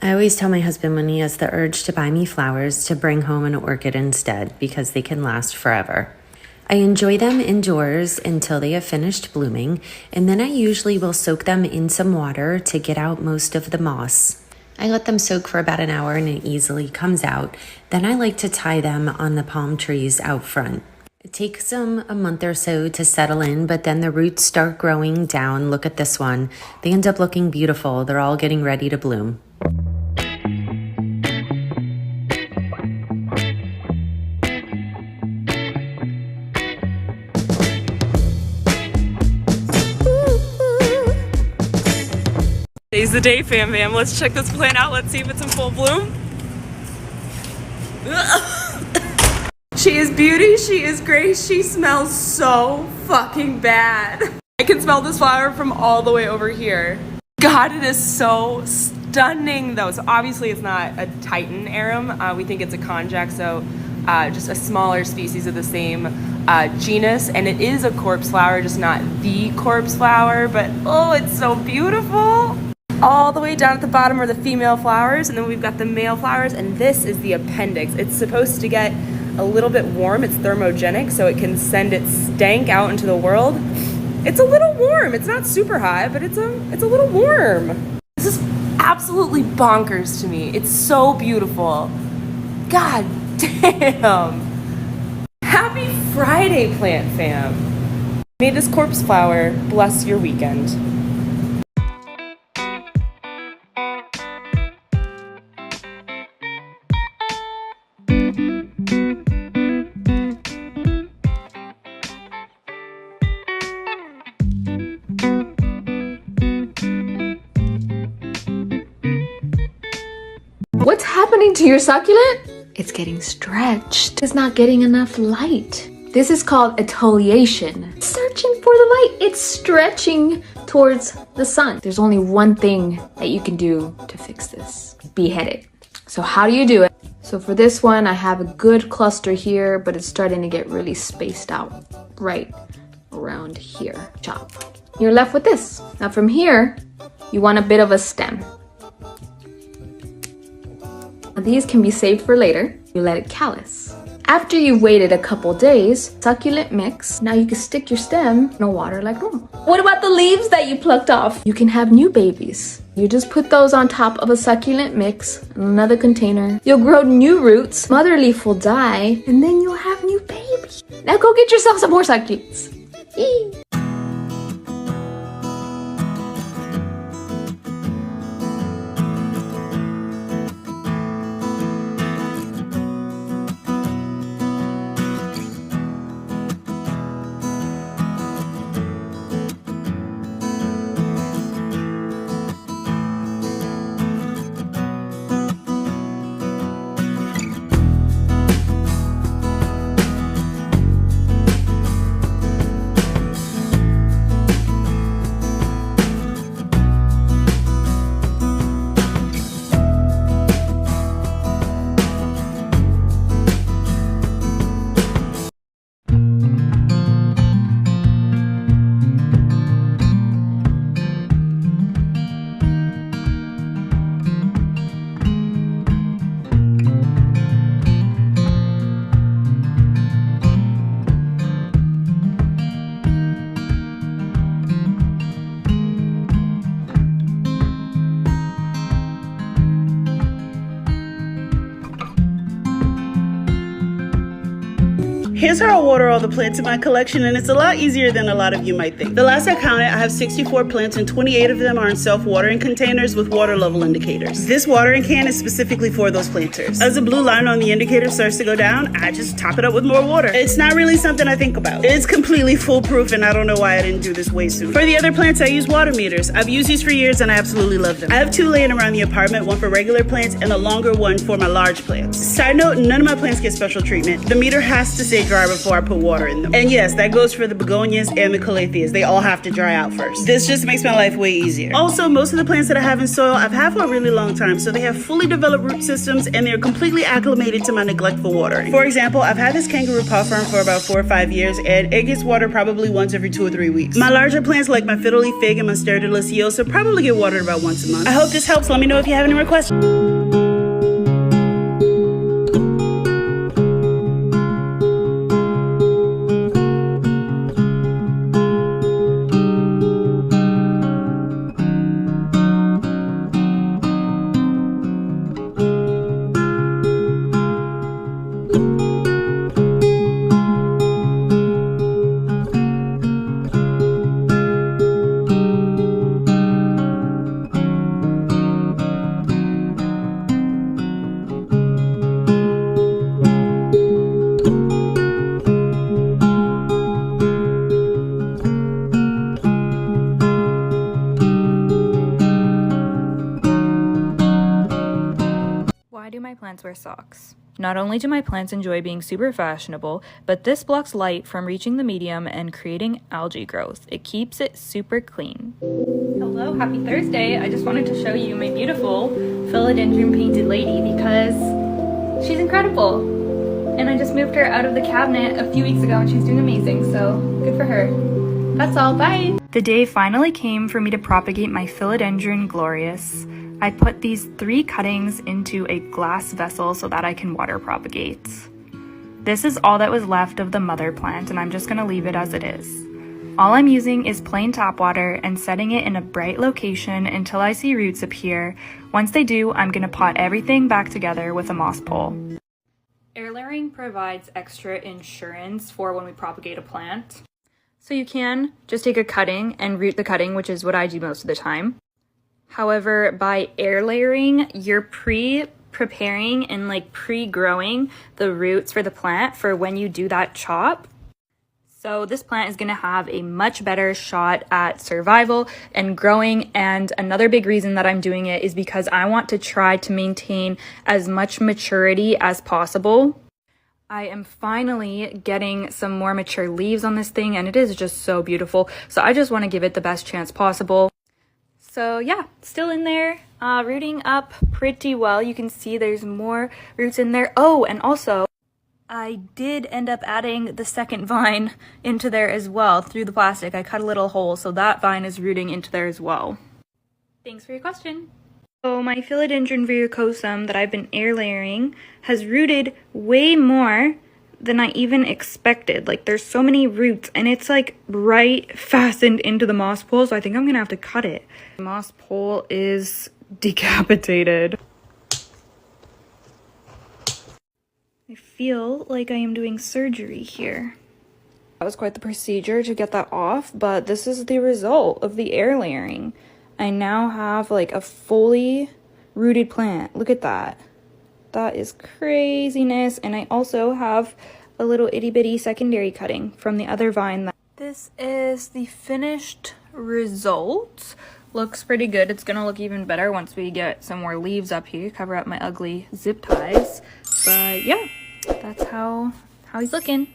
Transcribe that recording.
I always tell my husband when he has the urge to buy me flowers to bring home an orchid instead because they can last forever. I enjoy them indoors until they have finished blooming, and then I usually will soak them in some water to get out most of the moss. I let them soak for about an hour and it easily comes out. Then I like to tie them on the palm trees out front. It takes them a month or so to settle in, but then the roots start growing down. Look at this one. They end up looking beautiful. They're all getting ready to bloom. Today's the day, fam. Let's check this plant out. Let's see if it's in full bloom. She is beauty, she is grace, she smells so fucking bad. I can smell this flower from all the way over here. God, it is so stunning though. So obviously it's not a Titan arum. We think it's a konjac, so just a smaller species of the same genus. And it is a corpse flower, just not the corpse flower, but oh, it's so beautiful. All the way down at the bottom are the female flowers, and then we've got the male flowers, and this is the appendix. It's supposed to get a little bit warm. It's thermogenic, so it can send its stank out into the world. It's a little warm. It's not super hot, but it's a little warm. This is absolutely bonkers to me. It's so beautiful. God damn. Happy Friday, plant fam. May this corpse flower bless your weekend. What's happening to your succulent? It's getting stretched. It's not getting enough light. This is called exfoliation. It's searching for the light. It's stretching towards the sun. There's only one thing that you can do to fix this. Behead it. So how do you do it? So for this one, I have a good cluster here, but it's starting to get really spaced out right around here. Chop. You're left with this. Now from here, you want a bit of a stem. These can be saved for later. You let it callus. After you've waited a couple days, succulent mix. Now you can stick your stem in the water like normal. What about the leaves that you plucked off? You can have new babies. You just put those on top of a succulent mix in another container. You'll grow new roots. Mother leaf will die, and then you'll have new babies. Now go get yourself some more succulents. Yee. Here's how I water all the plants in my collection, and it's a lot easier than a lot of you might think. The last I counted, I have 64 plants, and 28 of them are in self-watering containers with water level indicators. This watering can is specifically for those planters. As the blue line on the indicator starts to go down, I just top it up with more water. It's not really something I think about. It's completely foolproof, and I don't know why I didn't do this way sooner. For the other plants, I use water meters. I've used these for years, and I absolutely love them. I have 2 laying around the apartment, one for regular plants and a longer one for my large plants. Side note, none of my plants get special treatment. The meter has to stay dry before I put water in them. And yes, that goes for the begonias and the calatheas. They all have to dry out first. This just makes my life way easier. Also, most of the plants that I have in soil, I've had for a really long time, so they have fully developed root systems and they're completely acclimated to my neglectful watering. For example, I've had this kangaroo paw fern for about 4 or 5 years, and it gets watered probably once every 2 or 3 weeks. My larger plants like my fiddle leaf fig and my sturdy deliciosa probably get watered about once a month. I hope this helps. Let me know if you have any more questions. Why do my plants wear socks? Not only do my plants enjoy being super fashionable, but this blocks light from reaching the medium and creating algae growth. It keeps it super clean. Hello, happy Thursday. I just wanted to show you my beautiful philodendron painted lady because she's incredible. And I just moved her out of the cabinet a few weeks ago and she's doing amazing, so good for her. That's all, bye! The day finally came for me to propagate my philodendron glorious. I put these 3 cuttings into a glass vessel so that I can water propagate. This is all that was left of the mother plant, and I'm just gonna leave it as it is. All I'm using is plain tap water and setting it in a bright location until I see roots appear. Once they do, I'm gonna pot everything back together with a moss pole. Air layering provides extra insurance for when we propagate a plant. So you can just take a cutting and root the cutting, which is what I do most of the time. However, by air layering, you're preparing and like pre-growing the roots for the plant for when you do that chop. So this plant is gonna have a much better shot at survival and growing. And another big reason that I'm doing it is because I want to try to maintain as much maturity as possible. I am finally getting some more mature leaves on this thing and it is just so beautiful. So I just wanna give it the best chance possible. So yeah, still in there, rooting up pretty well. You can see there's more roots in there. Oh, and also, I did end up adding the second vine into there as well through the plastic. I cut a little hole, so that vine is rooting into there as well. Thanks for your question. So my philodendron verrucosum that I've been air layering has rooted way more than I even expected. Like there's so many roots and it's like right fastened into the moss pole, so I think I'm gonna have to cut it. The moss pole is decapitated. I feel like I am doing surgery here. That was quite the procedure to get that off, but this is the result of the air layering. I now have like a fully rooted plant. Look at that. That is craziness. And I also have a little itty bitty secondary cutting from the other vine. This is the finished result. Looks pretty good. It's gonna look even better once we get some more leaves up here, cover up my ugly zip ties. But yeah, that's how he's looking.